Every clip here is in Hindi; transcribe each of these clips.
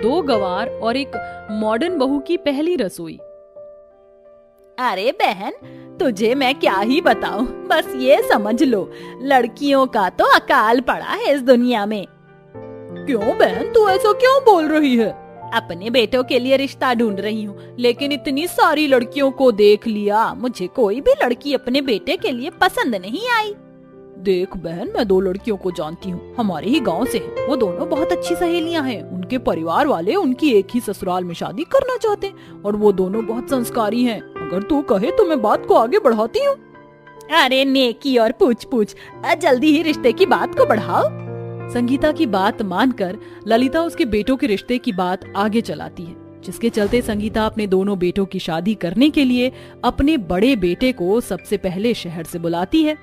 2 गवार और एक मॉडर्न बहू की पहली रसोई। अरे बहन, तुझे मैं क्या ही बताऊं, बस ये समझ लो, लड़कियों का तो अकाल पड़ा है इस दुनिया में। क्यों बहन, तू ऐसा क्यों बोल रही है? अपने बेटों के लिए रिश्ता ढूंढ रही हूँ, लेकिन इतनी सारी लड़कियों को देख लिया, मुझे कोई भी लड़की अपने बेटे के लिए पसंद नहीं आई। देख बहन, मैं 2 लड़कियों को जानती हूँ, हमारे ही गांव से हैं। वो दोनों बहुत अच्छी सहेलियाँ हैं। उनके परिवार वाले उनकी एक ही ससुराल में शादी करना चाहते हैं और वो दोनों बहुत संस्कारी हैं। अगर तू कहे तो मैं बात को आगे बढ़ाती हूँ। अरे नेकी और पूछ पूछ, जल्दी ही रिश्ते की बात को बढ़ाओ। संगीता की बात मानकर ललिता उसके बेटों के रिश्ते की बात आगे चलाती है, जिसके चलते संगीता अपने दोनों बेटों की शादी करने के लिए अपने बड़े बेटे को सबसे पहले शहर से बुलाती है।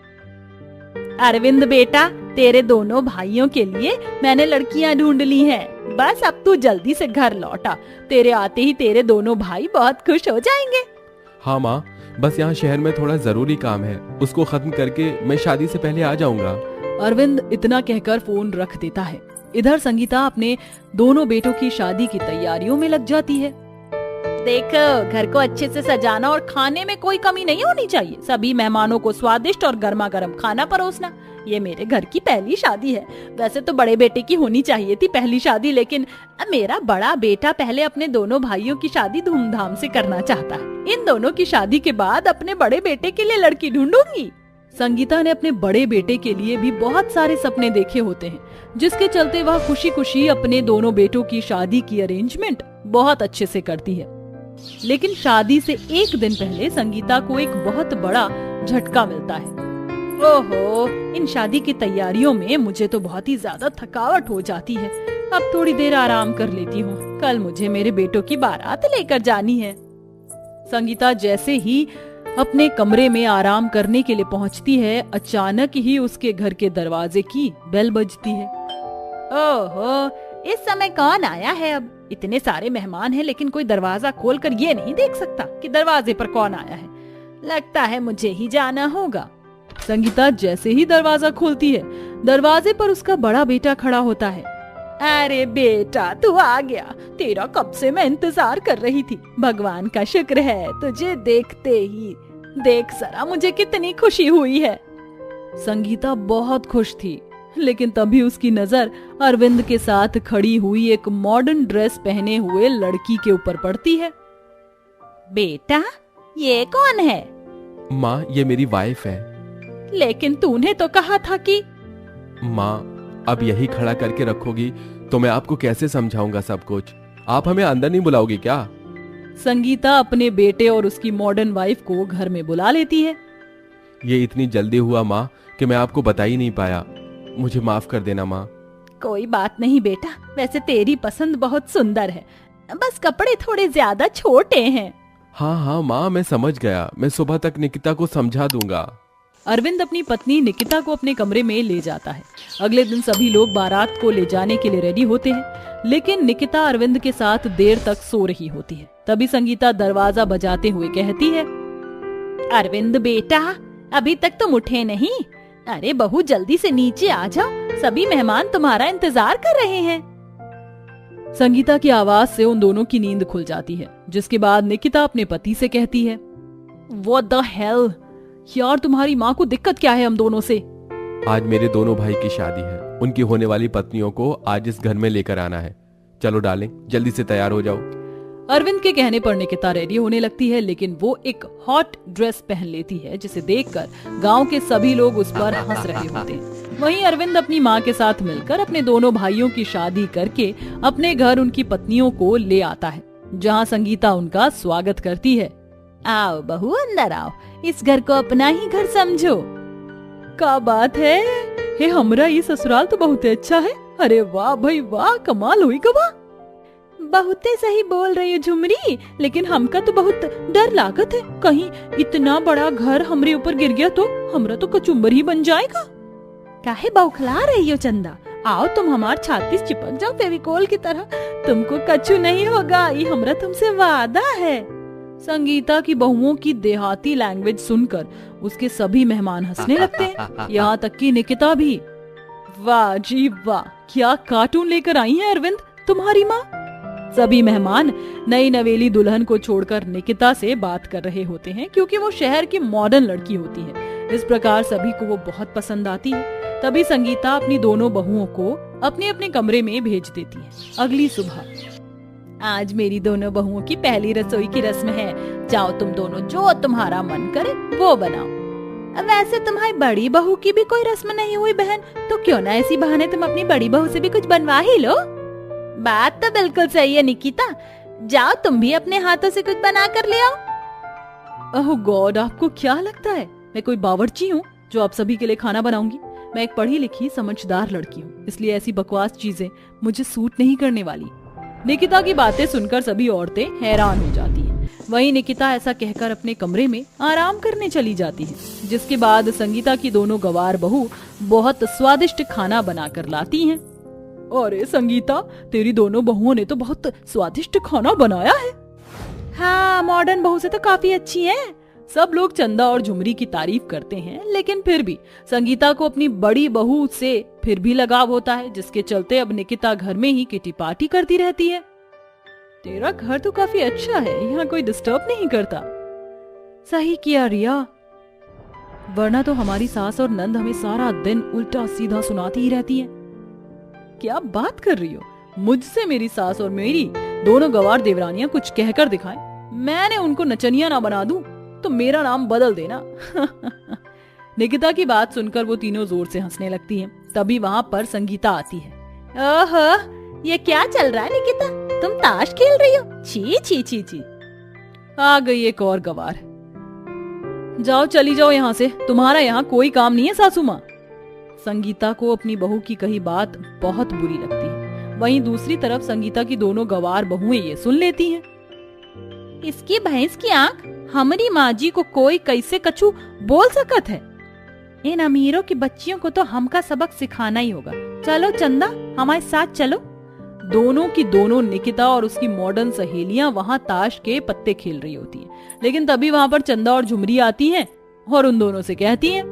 अरविंद बेटा, तेरे दोनों भाइयों के लिए मैंने लड़कियां ढूंढ ली हैं। बस अब तू जल्दी से घर लौटा, तेरे आते ही तेरे दोनों भाई बहुत खुश हो जाएंगे। हाँ माँ, बस यहाँ शहर में थोड़ा जरूरी काम है, उसको खत्म करके मैं शादी से पहले आ जाऊंगा। अरविंद इतना कहकर फोन रख देता है। इधर संगीता अपने दोनों बेटों की शादी की तैयारियों में लग जाती है। देख, घर को अच्छे से सजाना और खाने में कोई कमी नहीं होनी चाहिए। सभी मेहमानों को स्वादिष्ट और गर्मा गर्म खाना परोसना। ये मेरे घर की पहली शादी है। वैसे तो बड़े बेटे की होनी चाहिए थी पहली शादी, लेकिन मेरा बड़ा बेटा पहले अपने दोनों भाइयों की शादी धूमधाम से करना चाहता है। इन दोनों की शादी के बाद अपने बड़े बेटे के लिए लड़की ढूंढूंगी। संगीता ने अपने बड़े बेटे के लिए भी बहुत सारे सपने देखे होते हैं, जिसके चलते वह खुशी खुशी अपने दोनों बेटों की शादी की अरेंजमेंट बहुत अच्छे से करती है। लेकिन शादी से एक दिन पहले संगीता को एक बहुत बड़ा झटका मिलता है। ओहो, इन शादी की तैयारियों में मुझे तो बहुत ही ज्यादा थकावट हो जाती है। अब थोड़ी देर आराम कर लेती हूँ, कल मुझे मेरे बेटों की बारात लेकर जानी है। संगीता जैसे ही अपने कमरे में आराम करने के लिए पहुँचती है, अचानक ही उसके घर के दरवाजे की बेल बजती है। ओहो, इस समय कौन आया है? अब इतने सारे मेहमान हैं, लेकिन कोई दरवाजा खोलकर ये नहीं देख सकता कि दरवाजे पर कौन आया है। लगता है मुझे ही जाना होगा। संगीता जैसे ही दरवाजा खोलती है, दरवाजे पर उसका बड़ा बेटा खड़ा होता है। अरे बेटा, तू आ गया। तेरा कब से मैं इंतजार कर रही थी। भगवान का शुक्र है, तुझे देखते ही देख जरा मुझे कितनी खुशी हुई है। संगीता बहुत खुश थी, लेकिन तभी उसकी नजर अरविंद के साथ खड़ी हुई एक मॉडर्न ड्रेस पहने हुए लड़की के ऊपर पड़ती है। बेटा, ये कौन है? माँ, ये मेरी वाइफ है। लेकिन तूने तो कहा था कि... माँ, अब यही खड़ा करके रखोगी तो मैं आपको कैसे समझाऊंगा सब कुछ? आप हमें अंदर नहीं बुलाओगी क्या? संगीता अपने बेटे और उसकी मॉडर्न वाइफ को घर में बुला लेती है। ये इतनी जल्दी हुआ माँ कि मैं आपको बता ही नहीं पाया। मुझे माफ कर देना माँ। कोई बात नहीं बेटा, वैसे तेरी पसंद बहुत सुंदर है, बस कपड़े थोड़े ज्यादा छोटे हैं। हाँ हाँ माँ, मैं समझ गया। मैं सुबह तक निकिता को समझा दूंगा। अरविंद अपनी पत्नी निकिता को अपने कमरे में ले जाता है। अगले दिन सभी लोग बारात को ले जाने के लिए रेडी होते हैं, लेकिन निकिता अरविंद के साथ देर तक सो रही होती है। तभी संगीता दरवाजा बजाते हुए कहती है, अरविंद बेटा, अभी तक तुम उठे नहीं? अरे बहू, जल्दी से नीचे आ जाओ, सभी मेहमान तुम्हारा इंतजार कर रहे हैं। संगीता की आवाज से उन दोनों की नींद खुल जाती है, जिसके बाद निकिता अपने पति से कहती है, What the hell? यार, तुम्हारी माँ को दिक्कत क्या है हम दोनों से? आज मेरे दोनों भाई की शादी है। उनकी होने वाली पत्नियों को आज इस घर में लेकर आना है। चलो डार्लिंग, जल्दी से तैयार हो जाओ। अरविंद के कहने पर निकिता रेडी होने लगती है, लेकिन वो एक हॉट ड्रेस पहन लेती है, जिसे देखकर गांव के सभी लोग उस पर हंस रहे होते हैं। वहीं अरविंद अपनी माँ के साथ मिलकर अपने दोनों भाइयों की शादी करके अपने घर उनकी पत्नियों को ले आता है, जहाँ संगीता उनका स्वागत करती है। आओ बहू, अंदर आओ, इस घर को अपना ही घर समझो। क्या बात है, हे हमरा ये ससुराल तो बहुत अच्छा है। अरे वाह भाई वाह, कमाल हुई कबा। बहुते सही बोल रही हो झुमरी, लेकिन हमका तो बहुत डर लागत है, कहीं इतना बड़ा घर हमरे ऊपर गिर गया तो हमरा तो कचुम्बर ही बन जाएगा। काहे बौखला रही हो चंदा? आओ, तुम हमार छाती से चिपक जाओ फेविकोल की तरह, तुमको कछु नहीं होगा, ये हमरा तुमसे वादा है। संगीता की बहुओं की देहाती लैंग्वेज सुनकर उसके सभी मेहमान हंसने लगते हैं, यहाँ तक कि निकिता भी। वाह जी वाह, क्या कार्टून लेकर आई है अरविंद तुम्हारी माँ। सभी मेहमान नई नवेली दुल्हन को छोड़कर निकिता से बात कर रहे होते हैं, क्योंकि वो शहर की मॉडर्न लड़की होती है। इस प्रकार सभी को वो बहुत पसंद आती है। तभी संगीता अपनी दोनों बहुओं को अपने अपने कमरे में भेज देती है। अगली सुबह, आज मेरी दोनों बहुओं की पहली रसोई की रस्म है। जाओ तुम दोनों जो तुम्हारा मन करे वो बनाओ। वैसे तुम्हारी बड़ी बहू की भी कोई रस्म नहीं हुई बहन, तो क्यों ना इसी बहाने तुम अपनी बड़ी बहू से भी कुछ बनवा ही लो। बात तो बिल्कुल सही है निकिता, जाओ तुम भी अपने हाथों से कुछ बना कर ले आओ। ओह गॉड, आपको क्या लगता है मैं कोई बावर्ची हूँ जो आप सभी के लिए खाना बनाऊंगी? मैं एक पढ़ी लिखी समझदार लड़की हूँ, इसलिए ऐसी बकवास चीजें मुझे सूट नहीं करने वाली। निकिता की बातें सुनकर सभी औरतें हैरान हो जाती हैं। वहीं निकिता ऐसा कहकर अपने कमरे में आराम करने चली जाती है, जिसके बाद संगीता की दोनों गवार बहू बहुत स्वादिष्ट खाना बनाकर लाती हैं। अरे संगीता, तेरी दोनों बहुओं ने तो बहुत स्वादिष्ट खाना बनाया है। हाँ, मॉडर्न बहू से तो काफी अच्छी है। सब लोग चंदा और झुमरी की तारीफ करते हैं, लेकिन फिर भी संगीता को अपनी बड़ी बहू से फिर भी लगाव होता है, जिसके चलते अब निकिता घर में ही किटी पार्टी करती रहती है। तेरा घर तो काफी अच्छा है, यहाँ कोई डिस्टर्ब नहीं करता। सही किया रिया, वरना तो हमारी सास और नंद हमें सारा दिन उल्टा सीधा सुनाती ही रहती है। क्या बात कर रही हो? मुझसे मेरी सास और मेरी दोनों गवार देवरानियां कुछ कहकर दिखाएं, मैंने उनको नचनिया ना बना दूं तो मेरा नाम बदल देना। निकिता की बात सुनकर वो तीनों जोर से हंसने लगती हैं। तभी वहाँ पर संगीता आती है। ओहो, ये क्या चल रहा है निकिता? तुम ताश खेल रही हो? छी छी छी छी। आ गई एक और गवार। जाओ, चली जाओ यहाँ से, तुम्हारा यहाँ कोई काम नहीं है सासू माँ। संगीता को अपनी बहू की कही बात बहुत बुरी लगती है। वहीं दूसरी तरफ संगीता की दोनों गवार बहुएं ये सुन लेती हैं। इसकी भैंस की आंख, हमारी माँ जी को कोई कैसे कछु बोल सकत है? इन अमीरों की बच्चियों को तो हमका सबक सिखाना ही होगा। चलो चंदा, हमारे साथ चलो। दोनों की दोनों निकिता और उसकी मॉडर्न सहेलियां वहाँ ताश के पत्ते खेल रही होती हैं, लेकिन तभी वहाँ पर चंदा और झुमरी आती हैं और उन दोनों से कहती हैं,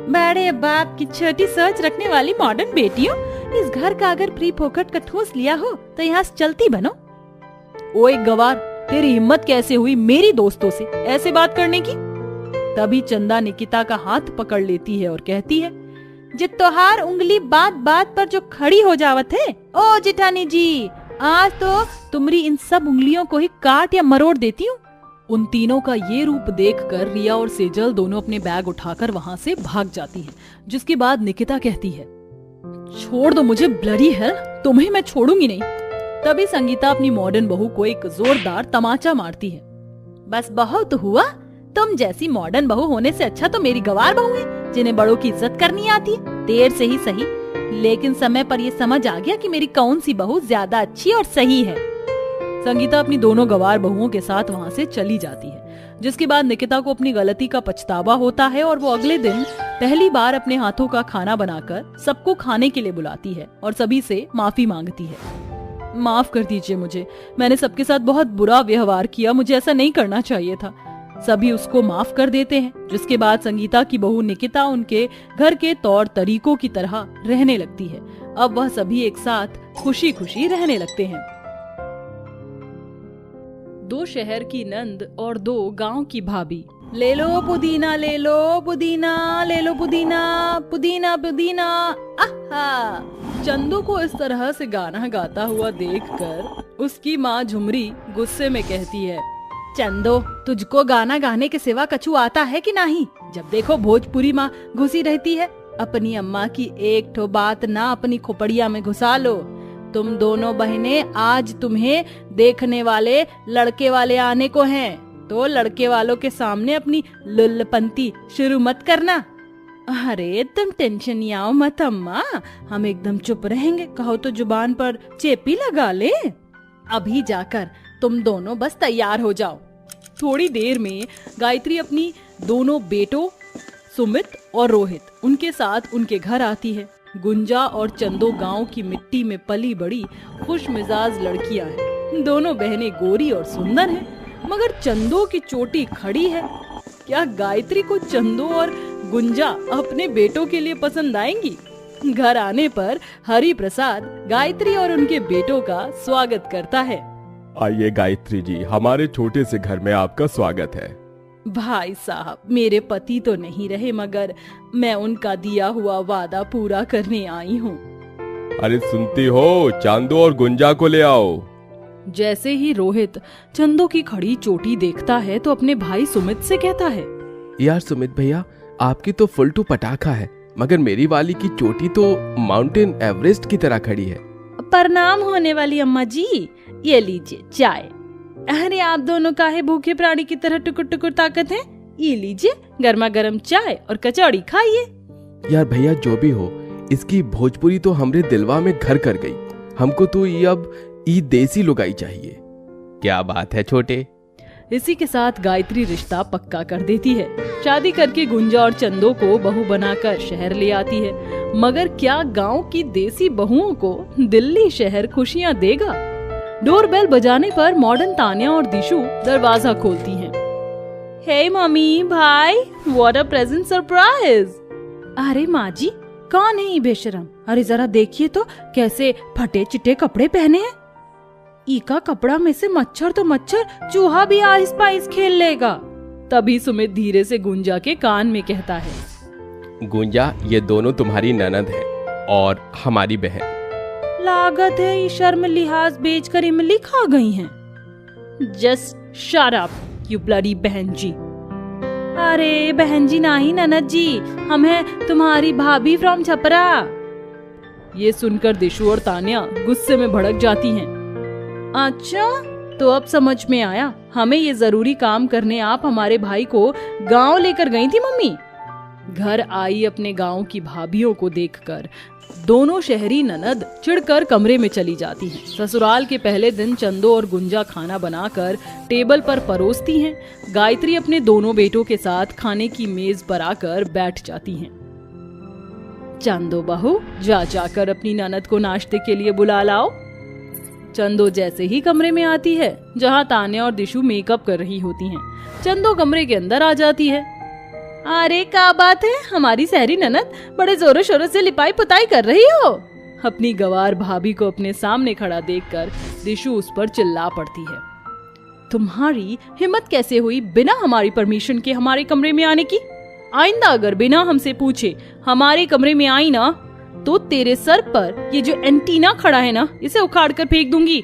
बड़े बाप की छोटी सोच रखने वाली मॉडर्न बेटियों, इस घर का अगर प्री फोकट का ठूस लिया हो तो यहाँ से चलती बनो। ओ एक गवार, तेरी हिम्मत कैसे हुई मेरी दोस्तों से ऐसे बात करने की? तभी चंदा निकिता का हाथ पकड़ लेती है और कहती है, जित तोहार उंगली बात बात पर जो खड़ी हो जावत है, ओ जिठानी जी, आज तो तुम्हारी इन सब उंगलियों को ही काट या मरोड़ देती हूँ। उन तीनों का ये रूप देखकर रिया और सेजल दोनों अपने बैग उठाकर वहाँ से भाग जाती हैं, जिसके बाद निकिता कहती है, छोड़ दो मुझे ब्लडी हेल, तुम्हें मैं छोड़ूंगी नहीं। तभी संगीता अपनी मॉडर्न बहू को एक जोरदार तमाचा मारती है। बस बहुत हुआ, तुम जैसी मॉडर्न बहू होने से अच्छा तो मेरी गवार बहू है, जिन्हें बड़ों की इज्जत करनी आती है। देर से ही सही, लेकिन समय पर ये समझ आ गया कि मेरी कौन सी बहू ज्यादा अच्छी और सही है। संगीता अपनी दोनों गवार बहुओं के साथ वहाँ से चली जाती है, जिसके बाद निकिता को अपनी गलती का पछतावा होता है और वो अगले दिन पहली बार अपने हाथों का खाना बनाकर सबको खाने के लिए बुलाती है और सभी से माफी मांगती है। माफ कर दीजिए मुझे, मैंने सबके साथ बहुत बुरा व्यवहार किया, मुझे ऐसा नहीं करना चाहिए था। सभी उसको माफ कर देते हैं, जिसके बाद संगीता की बहू निकिता उनके घर के तौर तरीकों की तरह रहने लगती है। अब वह सभी एक साथ खुशी खुशी रहने लगते हैं। दो शहर की नंद और दो गांव की भाभी। ले लो पुदीना, ले लो पुदीना, ले लो पुदीना, पुदीना पुदीना। आहा! चंदू को इस तरह से गाना गाता हुआ देखकर उसकी माँ झुमरी गुस्से में कहती है, चंदो, तुझको गाना गाने के सिवा कछु आता है कि नहीं? जब देखो भोजपुरी माँ घुसी रहती है। अपनी अम्मा की एक ठो बात ना अपनी खोपड़िया में घुसा लो। तुम दोनों बहनें, आज तुम्हें देखने वाले लड़के वाले आने को हैं, तो लड़के वालों के सामने अपनी लुल्लपंती शुरू मत करना। अरे तुम टेंशन आओ मत अम्मा, हम एकदम चुप रहेंगे, कहो तो जुबान पर चेपी लगा ले। अभी जाकर तुम दोनों बस तैयार हो जाओ। थोड़ी देर में गायत्री अपनी दोनों बेटों सुमित और रोहित उनके साथ उनके घर आती है। गुंजा और चंदो गांव की मिट्टी में पली बड़ी खुश मिजाज लड़कियां हैं। दोनों बहनें गोरी और सुंदर हैं, मगर चंदो की चोटी खड़ी है। क्या गायत्री को चंदो और गुंजा अपने बेटों के लिए पसंद आएंगी? घर आने पर हरि प्रसाद गायत्री और उनके बेटों का स्वागत करता है। आइए गायत्री जी, हमारे छोटे से घर में आपका स्वागत है। भाई साहब, मेरे पति तो नहीं रहे, मगर मैं उनका दिया हुआ वादा पूरा करने आई हूँ। अरे सुनती हो, चांदो और गुंजा को ले आओ। जैसे ही रोहित चंदो की खड़ी चोटी देखता है तो अपने भाई सुमित से कहता है, यार सुमित भैया, आपकी तो फुल टू पटाखा है, मगर मेरी वाली की चोटी तो माउंटेन एवरेस्ट की तरह खड़ी है। प्रणाम होने वाली अम्मा जी, ये लीजिए चाय। अरे आप दोनों काहे भूखे प्राणी की तरह टुकुर टुकुर ताकत हैं? ये लीजिए गर्मा गर्म चाय और कचौड़ी खाइए। यार भैया, जो भी हो, इसकी भोजपुरी तो हमरे दिलवा में घर कर गई। हमको तो ये अब देसी लुगाई चाहिए। क्या बात है छोटे। इसी के साथ गायत्री रिश्ता पक्का कर देती है। शादी करके गुंजा और चंदो को बहू बनाकर शहर ले आती है। मगर क्या गांव की देसी बहुओं को दिल्ली शहर खुशियां देगा? डोरबेल बजाने पर मॉडर्न तान्या और दिशु दरवाजा खोलती हैं। हे मम्मी, भाई, व्हाट अ प्रेजेंट सरप्राइज। अरे माँ जी, कौन है ये बेशरम? अरे जरा देखिए तो कैसे फटे चिटे कपड़े पहने हैं। इका कपड़ा में से मच्छर तो मच्छर, चूहा भी आइस पाइस खेल लेगा। तभी सुमित धीरे से गुंजा के कान में कहता है, गुंजा, ये दोनों तुम्हारी ननद है और हमारी बहन। लागत है ये शर्म लिहाज बेचकर इमली खा गई हैं। Just shut up you bloody बहन जी। अरे बहन जी नहीं ननद जी, हम हैं तुम्हारी भाभी फ्रॉम छपरा। ये सुनकर दिशु और तान्या गुस्से में भड़क जाती हैं। अच्छा, तो अब समझ में आया, हमें ये जरूरी काम करने आप हमारे भाई को गांव लेकर गई थी मम्मी। घर आई अपने गांव की भाभियों को देखकर दोनों शहरी ननद चिढ़कर कमरे में चली जाती हैं। ससुराल के पहले दिन चंदो और गुंजा खाना बनाकर टेबल पर परोसती हैं। गायत्री अपने दोनों बेटों के साथ खाने की मेज पर आकर बैठ जाती हैं। चंदो बहू, जाकर अपनी ननद को नाश्ते के लिए बुला लाओ। चंदो जैसे ही कमरे में आती है जहां तान्या और दिशु मेकअप कर रही होती हैं, चंदो कमरे के अंदर आ जाती है। अरे क्या बात है, हमारी सहरी ननद बड़े जोरों शोरों से लिपाई पुताई कर रही हो। अपनी गवार भाभी को अपने सामने खड़ा देखकर दिशु उस पर चिल्ला पड़ती है। तुम्हारी हिम्मत कैसे हुई बिना हमारी परमिशन के हमारे कमरे में आने की? आइंदा अगर बिना हमसे पूछे हमारे कमरे में आई ना, तो तेरे सर पर ये जो एंटीना खड़ा है ना, इसे उखाड़ कर फेंक दूंगी।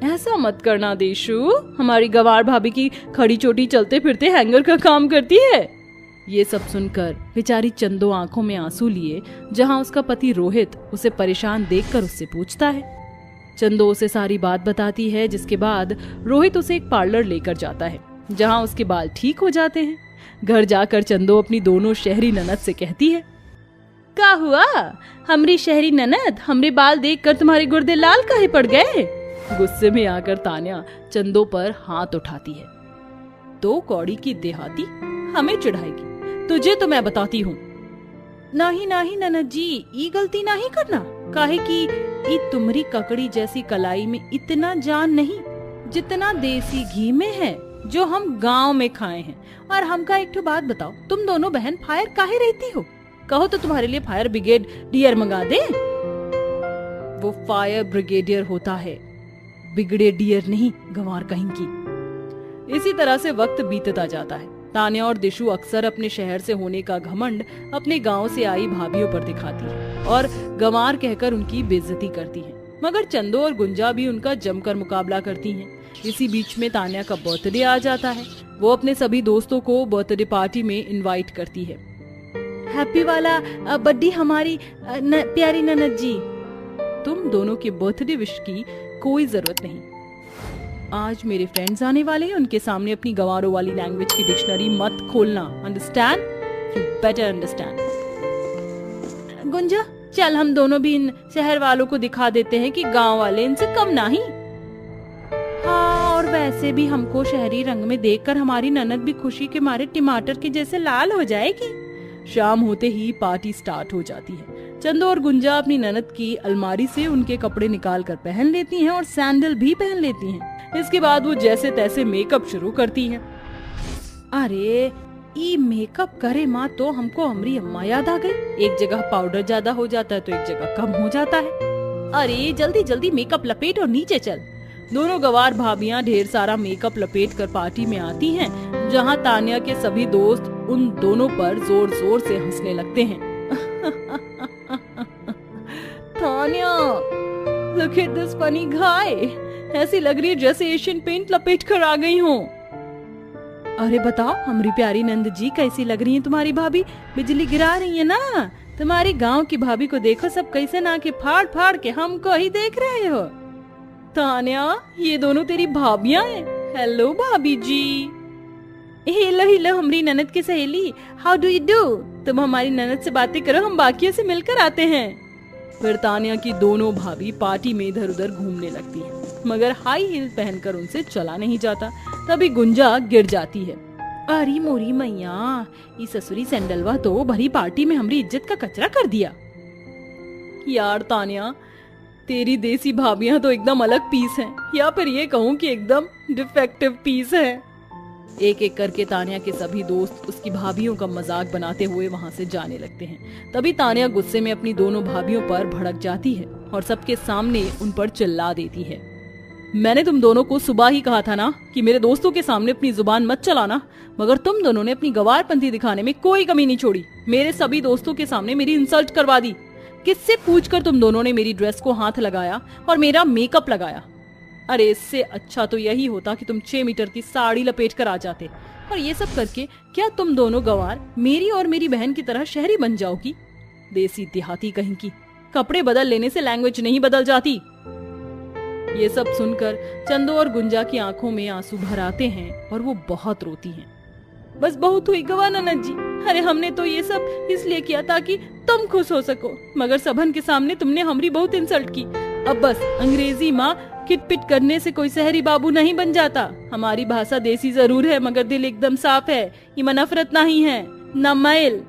ऐसा मत करना दिशु, हमारी गवार भाभी की खड़ी चोटी चलते फिरते हैंगर का काम करती है। ये सब सुनकर बेचारी चंदो आंखों में आंसू लिए जहां उसका पति रोहित उसे परेशान देखकर उससे पूछता है। चंदो उसे सारी बात बताती है, जिसके बाद रोहित उसे एक पार्लर लेकर जाता है जहां उसके बाल ठीक हो जाते हैं। घर जाकर चंदो अपनी दोनों शहरी ननद से कहती है, क्या हुआ हमरी शहरी ननद, हमरे बाल देखकर तुम्हारे गुर्दे लाल काहे पड़ गए? गुस्से में आकर तान्या चंदो पर हाथ उठाती है। तो कौड़ी की देहाती हमें चिढ़ाएगी, तुझे तो मैं बताती हूँ। नहीं नहीं ननद जी, ये गलती नहीं करना। काहे कि ये तुम्हारी ककड़ी जैसी कलाई में इतना जान नहीं जितना देसी घी में है, जो हम गांव में खाए हैं। और हमका एक तो बात बताओ, तुम दोनों बहन फायर काहे रहती हो? कहो तो तुम्हारे लिए फायर ब्रिगेडियर मंगा दे। वो फायर ब्रिगेडियर होता है, बिगड़े डियर नहीं, गंवार कहीं की। इसी तरह से वक्त बीतता जाता है। तान्या और दिशु अक्सर अपने शहर से होने का घमंड अपने गांव से आई भाभियों पर दिखाती है और गंवार कहकर उनकी बेइज्जती करती है। मगर चंदो और गुंजा भी उनका जमकर मुकाबला करती हैं। इसी बीच में तान्या का बर्थडे आ जाता है। वो अपने सभी दोस्तों को बर्थडे पार्टी में इनवाइट करती है। हैप्पी वाला बर्थडे हमारी प्यारी ननद जी। तुम दोनों के बर्थडे विश की कोई जरूरत नहीं। आज मेरे फ्रेंड्स आने वाले हैं, उनके सामने अपनी गंवारों वाली लैंग्वेज की डिक्शनरी मत खोलना। Understand? You better understand. Gunja, चल हम दोनों भी इन शहर वालों को दिखा देते हैं कि गांव वाले इनसे कम नहीं। हाँ, और वैसे भी हमको शहरी रंग में देखकर हमारी ननद भी खुशी के मारे टमाटर के जैसे लाल हो जाएगी। शाम होते ही पार्टी स्टार्ट हो जाती है। चंदो और गुंजा अपनी ननद की अलमारी से उनके कपड़े निकाल कर पहन लेती हैं और सैंडल भी पहन लेती हैं। इसके बाद वो जैसे तैसे मेकअप शुरू करती हैं। अरे ई मेकअप करे माँ तो हमको हमारी अम्मा याद आ गई। एक जगह पाउडर ज्यादा हो जाता है तो एक जगह कम हो जाता है। अरे जल्दी जल्दी मेकअप लपेट और नीचे चल। दोनों गवार भाभियां ढेर सारा मेकअप लपेट कर पार्टी में आती हैं, जहां तान्या के सभी दोस्त उन दोनों पर जोर जोर से हंसने लगते हैं। Tanya, look at this funny guy, ऐसी लग रही है जैसे एशियन पेंट लपेट कर आ गई हूँ। अरे बताओ हमारी प्यारी नंद जी, कैसी लग रही है तुम्हारी भाभी? बिजली गिरा रही है ना। तुम्हारी गांव की भाभी को देखो, सब कैसे ना के फाड़ फाड़ के हमको ही देख रहे हो। तान्या, ये दोनों तेरी भाभियां हैं। हेलो भाभी जी। हेलो हेलो हमारी ननद की सहेली, हाउ डू यू डू? तुम हमारी ननद से बातें करो, हम बाकियों से मिलकर आते हैं। फिर तान्या की दोनों भाभी पार्टी में इधर उधर घूमने लगती है, मगर हाई हील पहनकर उनसे चला नहीं जाता। तभी गुंजा गिर जाती है। अरे मोरी मैया, ये ससुरी सैंडलवा तो भरी पार्टी में हमारी इज्जत का कचरा कर दिया। यार तान्या, तेरी देसी भाभियां तो एकदम अलग पीस हैं, या फिर ये कहूँ कि एकदम डिफेक्टिव पीस है। एक एक करके तान्या के सभी दोस्त उसकी भाभियों का मजाक बनाते हुए वहां से जाने लगते हैं। तभी तान्या गुस्से में अपनी दोनों भाभियों पर भड़क जाती है और सबके सामने उन पर चिल्ला देती है, मैंने तुम दोनों को सुबह ही कहा था ना कि मेरे दोस्तों के सामने अपनी जुबान मत चलाना, मगर तुम दोनों ने अपनी गवारपंथी दिखाने में कोई कमी नहीं छोड़ी। मेरे सभी दोस्तों के सामने मेरी इंसल्ट करवा दी। किससे पूछकर तुम दोनों ने मेरी ड्रेस को हाथ लगाया और मेरा मेकअप लगाया? अरे इससे अच्छा तो यही होता कि तुम 6 मीटर की साड़ी लपेट कर आ जाते। और ये सब करके क्या तुम दोनों गवार मेरी और मेरी बहन की तरह शहरी बन जाओगी? देसी देहाती कहीं की, कपड़े बदल लेने से लैंग्वेज नहीं बदल जाती। ये सब सुनकर चंदो और गुंजा की आंखों में आंसू भर आते हैं और वो बहुत रोती हैं। बस बहुत हुई गवा ननद जी, अरे हमने तो ये सब इसलिए किया ताकि तुम खुश हो सको, मगर सबन के सामने तुमने हमारी बहुत इंसल्ट की। अब बस अंग्रेजी माँ किटपिट करने से कोई शहरी बाबू नहीं बन जाता। हमारी भाषा देसी जरूर है, मगर दिल एकदम साफ है। ये नफरत नहीं है, न मैल।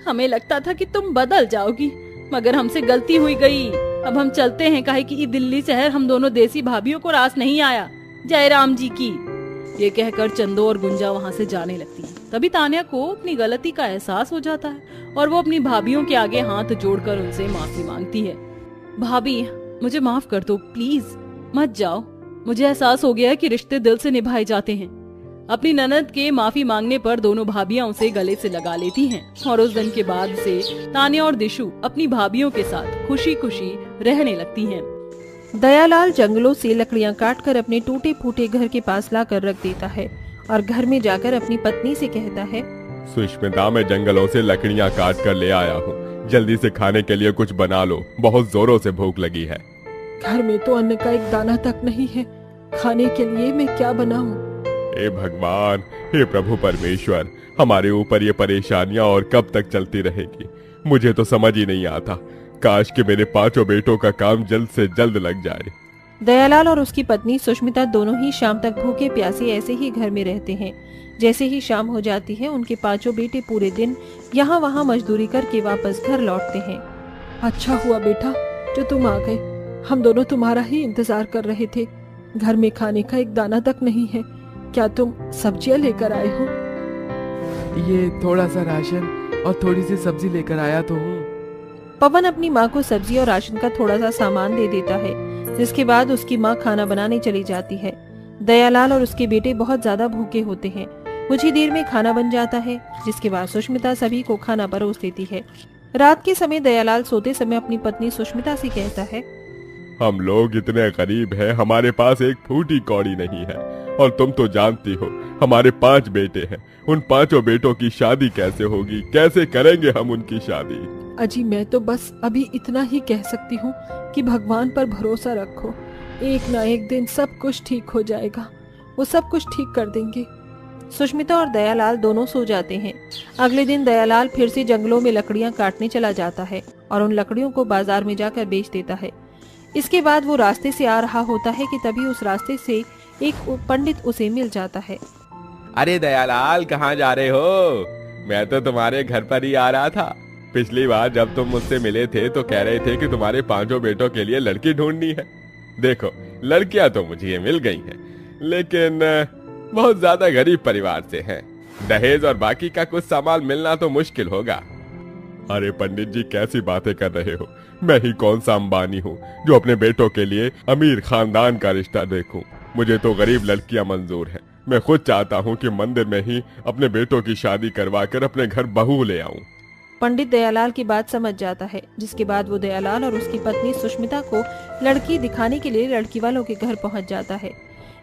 हमें लगता था कि तुम बदल जाओगी, मगर हमसे गलती हुई गई। अब हम चलते हैं, काहे कि दिल्ली शहर हम दोनों देसी भाभियों को रास नहीं आया। जय राम जी की। ये कहकर चंदो और गुंजा वहाँ से जाने लगती है। तभी तान्या को अपनी गलती का एहसास हो जाता है और वो अपनी भाभियों के आगे हाथ जोड़कर उनसे माफी मांगती है। भाभी, मुझे माफ कर दो प्लीज, मत जाओ। मुझे एहसास हो गया है कि रिश्ते दिल से निभाए जाते हैं। अपनी ननद के माफी मांगने पर दोनों भाभियां उसे गले से लगा लेती हैं और उस दिन के बाद से तान्या और दिशु अपनी भाभियों के साथ खुशी खुशी रहने लगती हैं। दयालाल जंगलों से लकड़ियां काटकर अपने टूटे फूटे घर के पास लाकर रख देता है और घर में जाकर अपनी पत्नी से कहता है, सुष्मिता, मैं जंगलों से लकड़ियां काट कर ले आया हूँ, जल्दी से खाने के लिए कुछ बना लो, बहुत जोरों से भूख लगी है। घर में तो अन्न का एक दाना तक नहीं है, खाने के लिए मैं क्या बनाऊं? हे भगवान, हे प्रभु परमेश्वर, हमारे ऊपर ये परेशानियां और कब तक चलती रहेगी? मुझे तो समझ ही नहीं आता। काश कि मेरे 5 बेटों का काम जल्द से जल्द लग जाए। दयालाल और उसकी पत्नी सुष्मिता दोनों ही शाम तक भूखे प्यासे ऐसे ही घर में रहते हैं। जैसे ही शाम हो जाती है, उनके 5 बेटे पूरे दिन यहाँ वहाँ मजदूरी करके वापस घर लौटते हैं। अच्छा हुआ बेटा जो तुम आ गए, हम दोनों तुम्हारा ही इंतजार कर रहे थे। घर में खाने का एक दाना तक नहीं है, क्या तुम सब्जियां लेकर आए हो? ये थोड़ा सा राशन और थोड़ी सी सब्जी लेकर आया तो हूँ। पवन अपनी माँ को सब्जी और राशन का थोड़ा सा सामान दे देता है, जिसके बाद उसकी माँ खाना बनाने चली जाती है। दयालाल और उसके बेटे बहुत ज्यादा भूखे होते हैं। कुछ ही देर में खाना बन जाता है, जिसके बाद सुष्मिता सभी को खाना परोस देती है। रात के समय दयालाल सोते समय अपनी पत्नी सुष्मिता से कहता है, हम लोग इतने गरीब हैं, हमारे पास एक फूटी कौड़ी नहीं है, और तुम तो जानती हो हमारे 5 बेटे हैं। उन 5 बेटों की शादी कैसे होगी? कैसे करेंगे हम उनकी शादी? अजी, मैं तो बस अभी इतना ही कह सकती हूँ कि भगवान पर भरोसा रखो, एक ना एक दिन सब कुछ ठीक हो जाएगा, वो सब कुछ ठीक कर देंगे। सुष्मिता और दयालाल दोनों सो जाते हैं। अगले दिन दयालाल फिर से जंगलों में लकड़ियां काटने चला जाता है और उन लकड़ियों को बाजार में जाकर बेच देता है। इसके बाद वो रास्ते से आ रहा होता है कि तभी उस रास्ते से एक पंडित उसे मिल जाता है। अरे दयालाल, कहाँ जा रहे हो? मैं तो तुम्हारे घर पर ही आ रहा था। पिछली बार जब तुम मुझसे मिले थे तो कह रहे थे कि तुम्हारे 5 बेटों के लिए लड़की ढूंढनी है। देखो, लड़कियां तो मुझे मिल गई हैं, लेकिन बहुत ज्यादा गरीब परिवार से हैं। दहेज और बाकी का कुछ सामान मिलना तो मुश्किल होगा। अरे पंडित जी, कैसी बातें कर रहे हो? मैं ही कौन सा अंबानी हूँ जो अपने बेटों के लिए अमीर खानदान का रिश्ता देखूं? मुझे तो गरीब लड़कियां मंजूर है। मैं खुद चाहता हूँ कि मंदिर में ही अपने बेटों की शादी करवा कर अपने घर बहू ले आऊं। पंडित दयालाल की बात समझ जाता है, जिसके बाद वो दयालाल और उसकी पत्नी सुष्मिता को लड़की दिखाने के लिए लड़की वालों के घर पहुंच जाता है।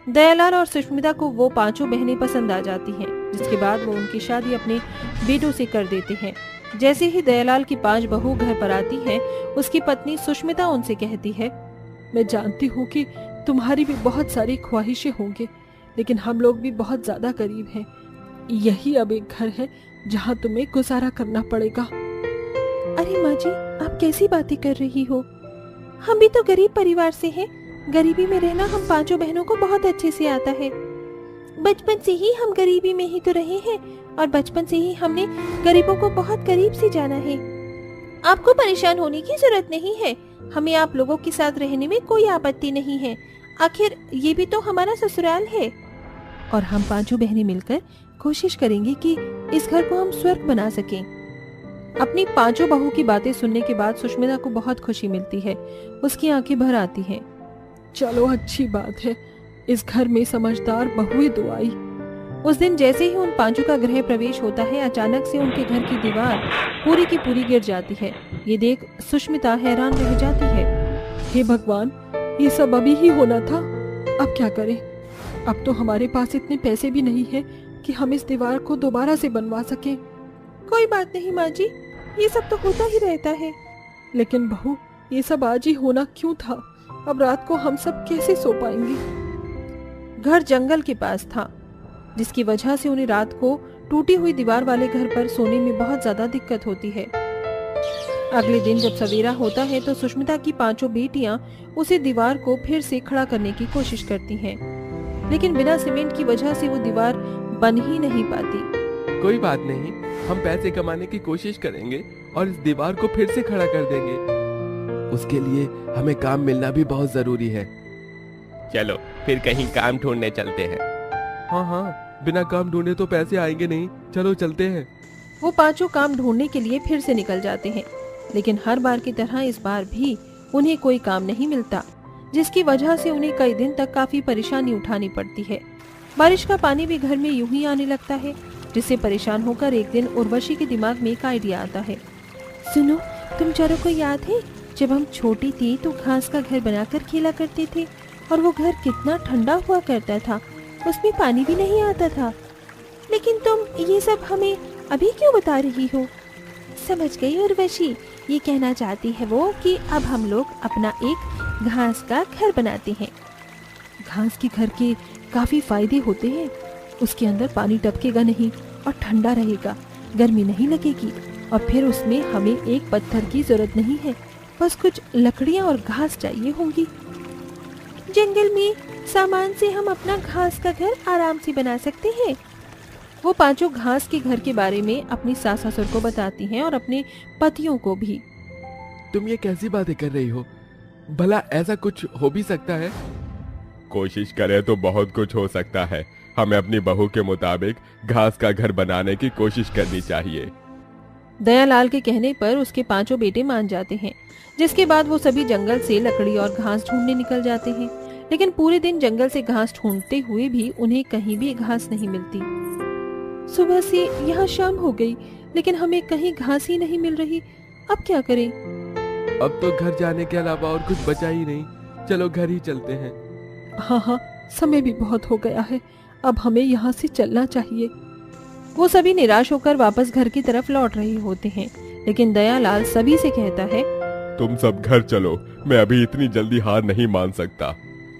दयालाल और सुष्मिता को वो पांचों बहनें पसंद आ जाती हैं, जिसके बाद वो उनकी शादी अपने बेटों से कर देते हैं। जैसे ही दयालाल की 5 बहू घर पर आती हैं, उसकी पत्नी सुष्मिता उनसे कहती है, मैं जानती हूँ कि तुम्हारी भी बहुत सारी ख्वाहिशें होंगी, लेकिन हम लोग भी बहुत ज्यादा गरीब हैं। यही अब एक घर है जहाँ तुम्हें गुजारा करना पड़ेगा। अरे माँ जी, आप कैसी बातें कर रही हो? हम भी तो गरीब परिवार से हैं। गरीबी में रहना हम 5 बहनों को बहुत अच्छे से आता है। बचपन से ही हम गरीबी में ही तो रहे हैं और बचपन से ही हमने गरीबों को बहुत करीब से जाना है। आपको परेशान होने की जरूरत नहीं है। हमें आप लोगों के साथ रहने में कोई आपत्ति नहीं है। आखिर ये भी तो हमारा ससुराल है और हम 5 बहनें मिलकर कोशिश करेंगे कि इस घर को हम स्वर्ग बना सकें। अपनी 5 बहू की बातें सुनने के बाद सुष्मिता को बहुत खुशी मिलती है। उसकी आंखें भर आती हैं। चलो, अच्छी बात है, इस घर में समझदार बहुएं तो आई। उस दिन जैसे ही उन 5 का गृह प्रवेश होता है, अचानक से उनके घर की दीवार पूरी की पूरी गिर जाती है। ये देख सुष्मिता हैरान रह जाती है। हे भगवान, ये सब अभी ही होना था। अब क्या करें? अब तो हमारे पास इतने पैसे भी नहीं है कि हम इस दीवार को दोबारा से बनवा सकें। कोई बात नहीं माँ जी, ये सब तो होता ही रहता है। लेकिन बहू, ये सब आज ही होना क्यों था? अब रात को हम सब कैसे सो पाएंगे? घर जंगल के पास था, जिसकी वजह से उन्हें रात को टूटी हुई दीवार वाले घर पर सोने में बहुत ज्यादा दिक्कत होती है। अगले दिन जब सवेरा होता है तो सुष्मिता की 5 बेटियां उसे दीवार को फिर से खड़ा करने की कोशिश करती हैं, लेकिन बिना सीमेंट की वजह से वो दीवार बन ही नहीं पाती। कोई बात नहीं, हम पैसे कमाने की कोशिश करेंगे और इस दीवार को फिर से खड़ा कर देंगे। उसके लिए हमें काम मिलना भी बहुत जरूरी है। चलो फिर कहीं काम ढूंढने चलते हैं। हाँ हाँ, बिना काम ढूंढे तो पैसे आएंगे नहीं। चलो चलते हैं। वो 5 काम ढूंढने के लिए फिर से निकल जाते हैं, लेकिन हर बार की तरह इस बार भी उन्हें कोई काम नहीं मिलता, जिसकी वजह से उन्हें कई दिन तक काफी परेशानी उठानी पड़ती है। बारिश का पानी भी घर में यूं ही आने लगता है, जिससे परेशान होकर एक दिन उर्वशी के दिमाग में एक आइडिया आता है। सुनो, तुम चारों को याद है जब हम छोटी थी तो घास का घर बनाकर खेला करते थे और वो घर कितना ठंडा हुआ करता था, उसमें पानी भी नहीं आता था। लेकिन तुम ये सब हमें अभी क्यों बता रही हो? समझ गई उर्वशी, ये कहना चाहती है वो कि अब हम लोग अपना एक घास का घर बनाते हैं। घास के घर के काफी फायदे होते हैं। उसके अंदर पानी टपकेगा नहीं और ठंडा रहेगा, गर्मी नहीं लगेगी, और फिर उसमें हमें एक पत्थर की जरूरत नहीं है, बस कुछ लकड़ियाँ और घास चाहिए होंगी। जंगल में सामान से हम अपना घास का घर आराम से बना सकते हैं। वो 5 घास के घर के बारे में अपनी सास ससुर को बताती हैं और अपने पतियों को भी। तुम ये कैसी बातें कर रही हो? भला ऐसा कुछ हो भी सकता है? कोशिश करें तो बहुत कुछ हो सकता है। हमें अपनी बहू के मुताबिक घास का घर बनाने की कोशिश करनी चाहिए। दयालाल के कहने पर उसके 5 बेटे मान जाते हैं, जिसके बाद वो सभी जंगल से लकड़ी और घास ढूंढने निकल जाते हैं। लेकिन पूरे दिन जंगल से घास ढूंढते हुए भी उन्हें कहीं भी घास नहीं मिलती। सुबह से यहाँ शाम हो गई, लेकिन हमें कहीं घास ही नहीं मिल रही। अब क्या करें? अब तो घर जाने के अलावा और कुछ बचा ही नहीं। चलो घर ही चलते हैं। हाँ हाँ, समय भी बहुत हो गया है, अब हमें यहाँ से चलना चाहिए। वो सभी निराश होकर वापस घर की तरफ लौट रहे होते हैं, लेकिन दयालाल सभी से कहता है, तुम सब घर चलो, मैं अभी इतनी जल्दी हार नहीं मान सकता।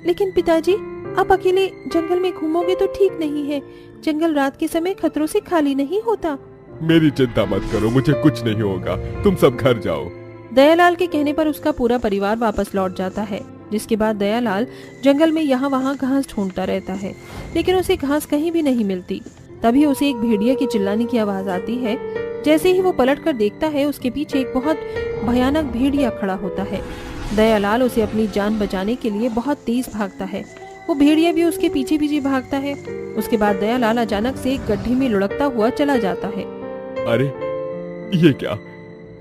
लेकिन पिताजी, आप अकेले जंगल में घूमोगे तो ठीक नहीं है। जंगल रात के समय खतरों से खाली नहीं होता। मेरी चिंता मत करो, मुझे कुछ नहीं होगा, तुम सब घर जाओ। दयालाल के कहने पर उसका पूरा परिवार वापस लौट जाता है, जिसके बाद दयालाल जंगल में यहाँ वहाँ घास ढूंढता रहता है, लेकिन उसे घास कहीं भी नहीं मिलती। तभी उसे एक भेड़िया की चिल्लाने की आवाज आती है। जैसे ही वो पलटकर देखता है, उसके पीछे एक बहुत भयानक भेड़िया खड़ा होता है। दयालाल उसे अपनी जान बचाने के लिए बहुत तेज भागता है। वो भेड़िया भी उसके पीछे पीछे भागता है। उसके बाद दयालाल अचानक से एक गड्ढे में लुढ़कता हुआ चला जाता है। अरे ये क्या,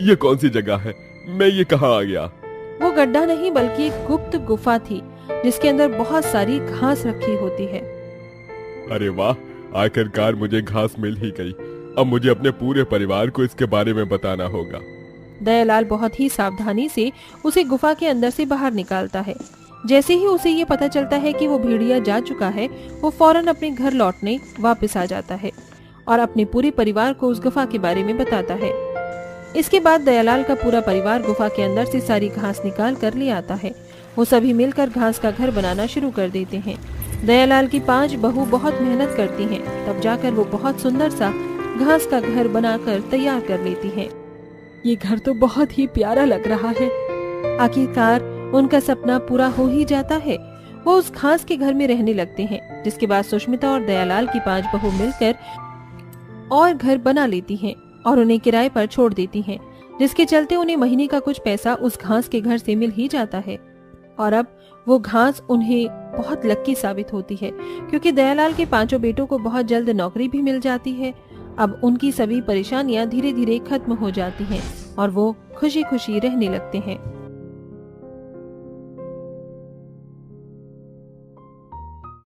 ये कौन सी जगह है, मैं ये कहाँ आ गया? वो गड्ढा नहीं बल्कि एक गुप्त गुफा थी जिसके अंदर बहुत सारी घास रखी होती है। अरे वाह, आखिरकार मुझे घास मिल ही गई। अब मुझे अपने पूरे परिवार को इसके बारे में बताना होगा। दयालाल बहुत ही सावधानी से उसे गुफा के अंदर से बाहर निकालता है। जैसे ही उसे ये पता चलता है कि वो भेड़िया जा चुका है, वो फौरन अपने घर लौटने वापस आ जाता है और अपने पूरे परिवार को उस गुफा के बारे में बताता है। इसके बाद दयालाल का पूरा परिवार गुफा के अंदर से सारी घास निकाल कर ले आता है। वो सभी मिलकर घास का घर बनाना शुरू कर देते हैं। दयालाल की 5 बहू बहुत मेहनत करती हैं, तब जाकर वो बहुत सुंदर सा घास का घर बनाकर तैयार कर लेती हैं। ये घर तो बहुत ही प्यारा लग रहा है। आखिरकार उनका सपना पूरा हो ही जाता है। वो उस घास के घर में रहने लगते हैं, जिसके बाद सुष्मिता और दयालाल की 5 बहू मिलकर और घर बना लेती हैं और उन्हें किराए पर छोड़ देती हैं, जिसके चलते उन्हें महीने का कुछ पैसा उस घास के घर से मिल ही जाता है। और अब वो घास उन्हें बहुत लक्की साबित होती है, क्योंकि दयालाल के 5 बेटों को बहुत जल्द नौकरी भी मिल जाती है। अब उनकी सभी परेशानियां धीरे धीरे खत्म हो जाती हैं और वो खुशी खुशी रहने लगते हैं।